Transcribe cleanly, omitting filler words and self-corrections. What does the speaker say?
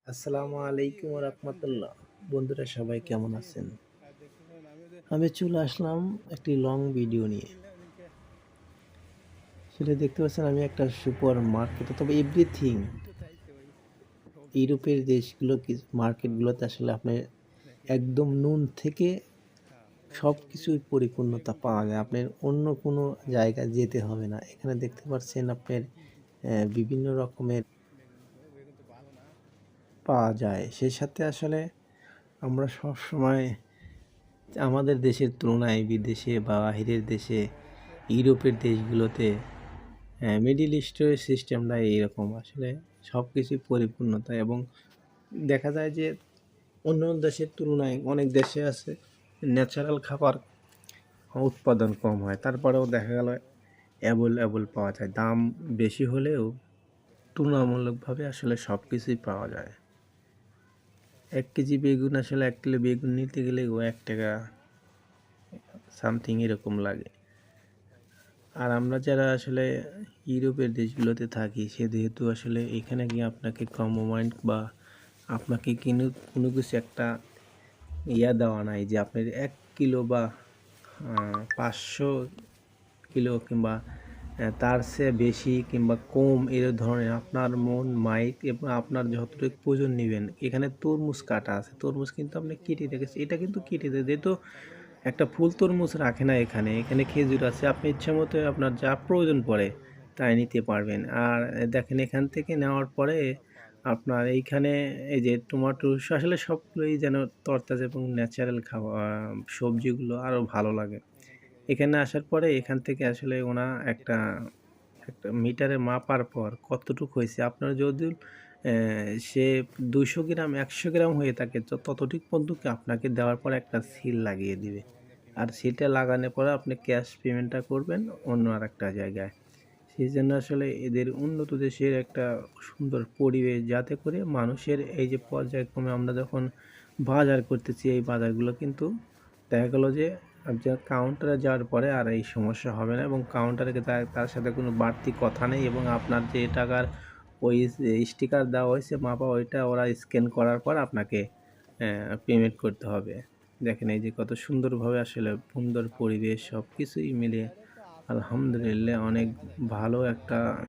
আসসালামু আলাইকুম রাহমাতুল্লাহ। বন্ধুরা সবাই কেমন আছেন? আমি চলে আসলাম একটি লং ভিডিও নিয়ে। সেটা দেখতে পাচ্ছেন আমি একটা সুপার মার্কেটে, তবে এভরিথিং ইউরোপের দেশগুলো মার্কেটগুলোতে আসলে আপনার একদম নুন থেকে সবকিছুই পরিপূর্ণতা পাওয়া যায়। আপনার অন্য কোনো জায়গায় যেতে হবে না। এখানে দেখতে পাচ্ছেন আপনার বিভিন্ন রকমের পাওয়া যায়। সেই সাথে আসলে আমরা সবসময় আমাদের দেশের তুলনায় বিদেশে বা বাহিরের দেশে ইউরোপের দেশগুলোতে মিডল ইস্টের সিস্টেমটা এইরকম আসলে সব কিছুই পরিপূর্ণতা, এবং দেখা যায় যে অন্য দেশের তুলনায় অনেক দেশে আছে ন্যাচারাল খাবার উৎপাদন কম হয়, তারপরেও দেখা গেল অ্যাভেলেবল পাওয়া যায়, দাম বেশি হলেও তুলনামূলকভাবে আসলে সব কিছুই পাওয়া যায়। 1 কেজি বেগুন আসলে 1 কিলো বেগুন নিতে গেলে 1 টাকা সামথিং এরকম লাগে। আর আমরা যারা আসলে ইউরোপের দেশগুলোতে থাকি, যেহেতু আসলে এখানে গিয়ে আপনাকে কম মাইন্ড বা আপনাকে কোনো কিছু একটা দেওয়া নাই যে আপনার 1 কিলো বা 500 কিলো কিংবা তার চেয়ে বেশি কিংবা কম এর ধরনের আপনার মন মাইক এবং আপনার যতটুকু প্রয়োজন নেবেন। এখানে তরমুজ কাটা আছে, তরমুজ কিন্তু আপনি কেটে রেখেছে, এটা কিন্তু কেটে দেয় যেহেতু একটা ফুল তরমুজ রাখে না এখানে, এখানে খেজুর আছে, আপনি ইচ্ছা মতো আপনার যা প্রয়োজন পড়ে তাই নিতে পারবেন। আর দেখেন এখান থেকে নেওয়ার পরে আপনার এইখানে এই যে টমেটো আসলে সবগুলোই যেন তরতাজা এবং ন্যাচারাল সবজিগুলো আরও ভালো লাগে। এখানে আসার পরে এখান থেকে আসলে একটা একটা মিটারে মাপার পর কতটুকু হয়েছে আপনার যদি সে 200 গ্রাম 100 গ্রাম হয়ে থাকে তো ততটুক পর্যন্ত আপনাকে দেওয়ার পর একটা সিল লাগিয়ে দিবে। আর সিলটা লাগানোর পরে আপনি ক্যাশ পেমেন্টটা করবেন অন্য আরেকটা জায়গায়। সেই জন্য আসলে এদের উন্নত দেশের একটা সুন্দর পরিবেশ, যাতে করে মানুষের এই যে পর্যায়ক্রমে আমরা যখন বাজার করতেছি এই বাজারগুলো কিন্তু দেখা গেল যে আপনার কাউন্টারে যাওয়ার পরে আর এই সমস্যা হবে না, এবং কাউন্টারে তার সাথে কোনো বাড়তি কথা নেই, এবং আপনার যে টাকার ওই স্টিকার দেওয়া হয়েছে মাপা, ওইটা ওরা স্ক্যান করার পর আপনাকে পেমেন্ট করতে হবে। দেখেন এই যে কত সুন্দরভাবে আসলে সুন্দর পরিবেশ সব কিছুই মিলে আলহামদুলিল্লাহ অনেক ভালো একটা